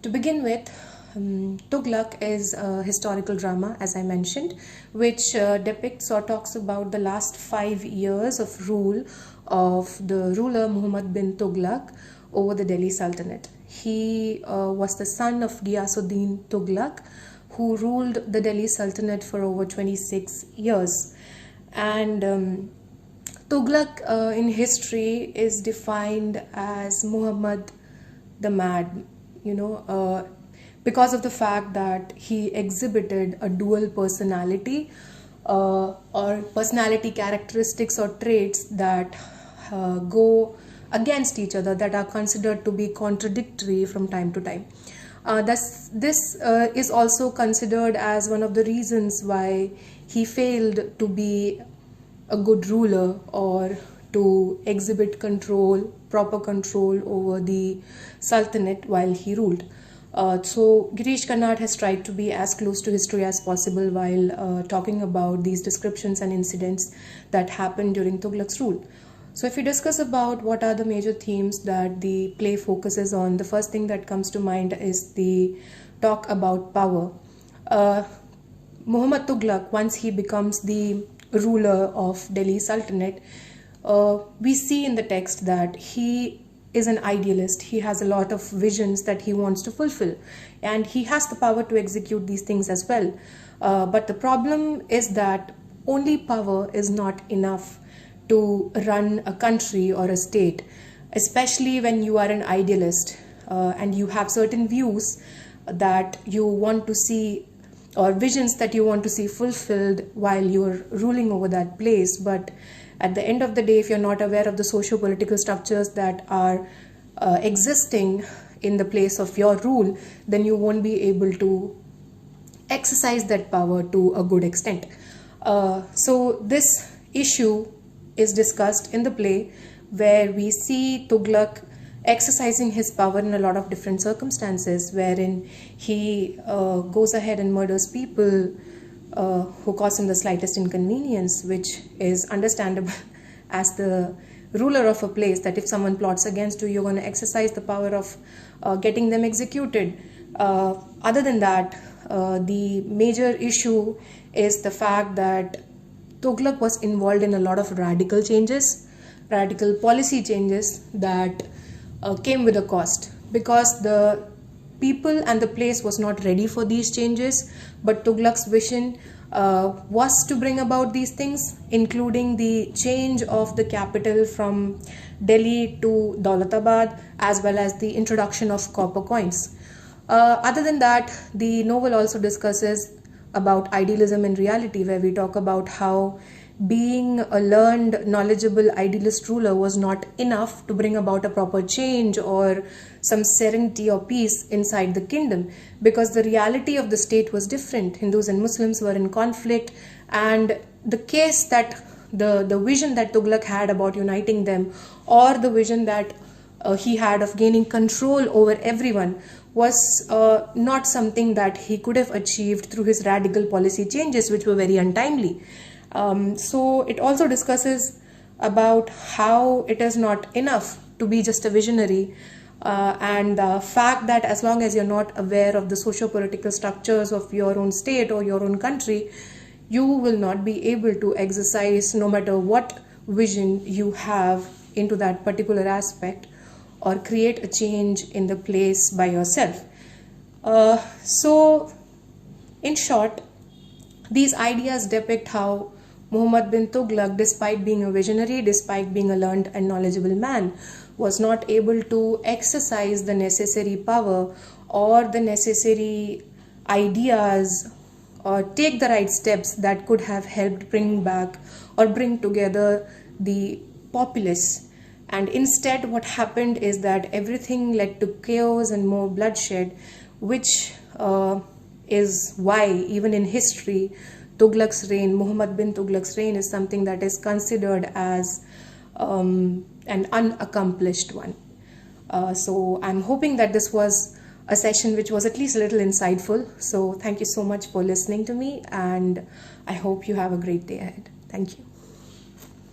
To begin with, Tughlaq is a historical drama, as I mentioned, which depicts or talks about the last 5 years of rule of the ruler Muhammad bin Tughlaq over the Delhi Sultanate. He was the son of Ghiyasuddin Tughlaq, who ruled the Delhi Sultanate for over 26 years. And Tughlaq in history is defined as Muhammad the Mad, because of the fact that he exhibited a dual personality or personality characteristics or traits that go against each other, that are considered to be contradictory from time to time. This is also considered as one of the reasons why he failed to be a good ruler or to exhibit proper control over the Sultanate while he ruled. So Girish Karnad has tried to be as close to history as possible while talking about these descriptions and incidents that happened during Tughlaq's rule. So if we discuss about what are the major themes that the play focuses on, the first thing that comes to mind is the talk about power. Muhammad Tughlaq, once he becomes the ruler of Delhi Sultanate, we see in the text that he is an idealist. He has a lot of visions that he wants to fulfill, and he has the power to execute these things as well. But the problem is that only power is not enough to run a country or a state, especially when you are an idealist and you have certain views that you want to see or visions that you want to see fulfilled while you're ruling over that place. But at the end of the day, if you're not aware of the socio-political structures that are existing in the place of your rule, then you won't be able to exercise that power to a good extent. So this issue is discussed in the play, where we see Tughlaq exercising his power in a lot of different circumstances, wherein he goes ahead and murders people who cause him the slightest inconvenience, which is understandable as the ruler of a place, that if someone plots against you, you're going to exercise the power of getting them executed. Other than that, the major issue is the fact that Tughlaq was involved in a lot of radical policy changes that came with a cost, because the people and the place was not ready for these changes. But Tughlaq's vision was to bring about these things, including the change of the capital from Delhi to Daulatabad, as well as the introduction of copper coins. Other than that, the novel also discusses about idealism and reality, where we talk about how being a learned, knowledgeable, idealist ruler was not enough to bring about a proper change or some serenity or peace inside the kingdom, because the reality of the state was different. Hindus and Muslims were in conflict, and the case that the vision that Tughlaq had about uniting them, or the vision that he had of gaining control over everyone, was not something that he could have achieved through his radical policy changes, which were very untimely. So it also discusses about how it is not enough to be just a visionary, and the fact that as long as you're not aware of the socio-political structures of your own state or your own country, you will not be able to exercise, no matter what vision you have into that particular aspect, or create a change in the place by yourself. So in short, these ideas depict how Muhammad bin Tughlaq, despite being a visionary, despite being a learned and knowledgeable man, was not able to exercise the necessary power or the necessary ideas or take the right steps that could have helped bring back or bring together the populace. And instead, what happened is that everything led to chaos and more bloodshed, which is why even in history, Tughlaq's reign, Muhammad bin Tughlaq's reign, is something that is considered as an unaccomplished one. So I'm hoping that this was a session which was at least a little insightful. So thank you so much for listening to me, and I hope you have a great day ahead. Thank you.